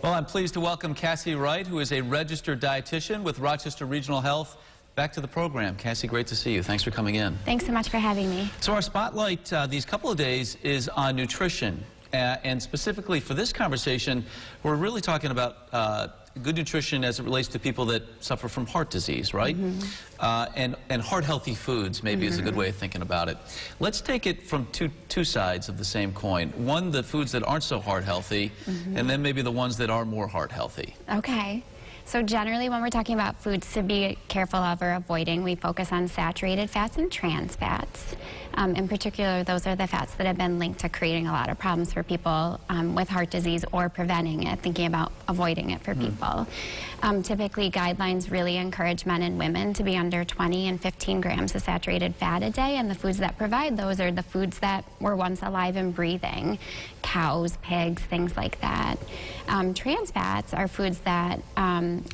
Well, I'm pleased to welcome Cassie Wright, who is a registered dietitian with Rochester Regional Health, back to the program. Cassie, great to see you. Thanks for coming in. Thanks so much for having me. So our spotlight these couple of days is on nutrition. And specifically for this conversation, we're really talking about good nutrition as it relates to people that suffer from heart disease, right? And heart-healthy foods maybe is a good way of thinking about it. Let's take it from two sides of the same coin. One, the foods that aren't so heart-healthy, and then maybe the ones that are more heart-healthy. Okay. So generally when we're talking about foods to be careful of or avoiding, we focus on saturated fats and trans fats. In particular, those are the fats that have been linked to creating a lot of problems for people with heart disease or preventing it, thinking about avoiding it for people. Typically, guidelines really encourage men and women to be under 20 and 15 grams of saturated fat a day, and the foods that provide those are the foods that were once alive and breathing. Cows, pigs, things like that. Trans fats are foods that,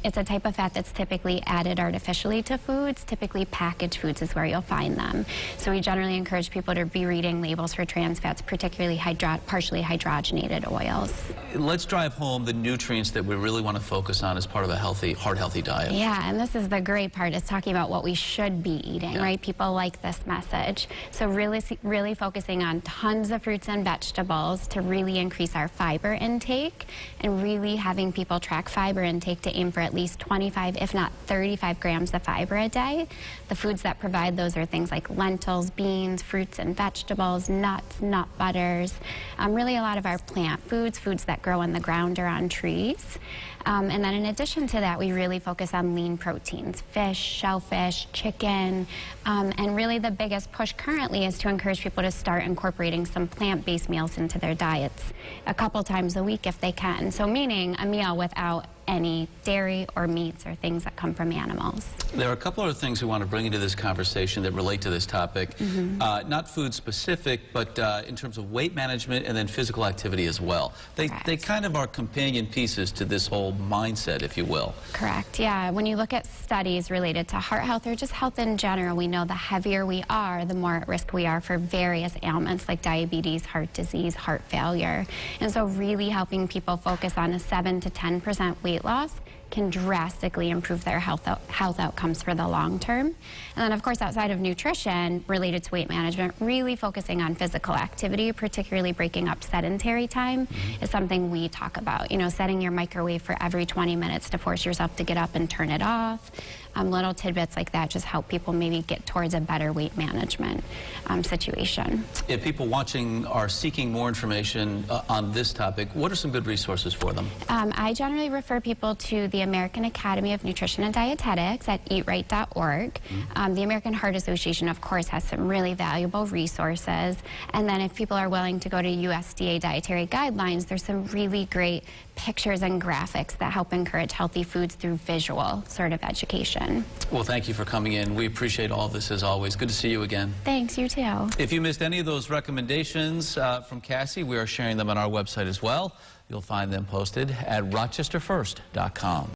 it's a type of fat that's typically added artificially to foods. Typically packaged foods is where you'll find them. So we generally encourage people to be reading labels for trans fats, particularly partially hydrogenated oils. Let's drive home the nutrients that we really want to focus on as part of a healthy, heart-healthy diet. Yeah, and this is the great part, is talking about what we should be eating, right? People like this message. So really focusing on tons of fruits and vegetables to really increase our fiber intake, and really having people track fiber intake to aim for at least 25, if not 35 grams of fiber a day. The foods that provide those are things like lentils, beans, fruits and vegetables, nuts, nut butters, really a lot of our plant foods, foods that grow in the ground or on trees. And then in addition to that, we really focus on lean proteins, fish, shellfish, chicken, and really the biggest push currently is to encourage people to start incorporating some plant-based meals into their diets a couple times a week if they can. So meaning a meal without any dairy or meats or things that come from animals. There are a couple of things we want to bring into this conversation that relate to this topic. Not food specific, but in terms of weight management and then physical activity as well. They kind of are companion pieces to this whole mindset, if you will. Correct, yeah. When you look at studies related to heart health or just health in general, we know the heavier we are, the more at risk we are for various ailments like diabetes, heart disease, heart failure. And so really helping people focus on a 7 to 10% weight loss can drastically improve their health outcomes for the long term. And then, of course, outside of nutrition related to weight management, really focusing on physical activity, particularly breaking up sedentary time, is something we talk about. You know, setting your microwave for every 20 minutes to force yourself to get up and turn it off. Little tidbits like that just help people maybe get towards a better weight management situation. If people watching are seeking more information on this topic, what are some good resources for them? I generally refer people to the American Academy of Nutrition and Dietetics at eatright.org. The American Heart Association, of course, has some really valuable resources. And then if people are willing to go to USDA dietary guidelines, there's some really great pictures and graphics that help encourage healthy foods through visual sort of education. Well, thank you for coming in. We appreciate all of this as always. Good to see you again. Thanks, you too. If you missed any of those recommendations from Cassie, we are sharing them on our website as well. You'll find them posted at rochesterfirst.com.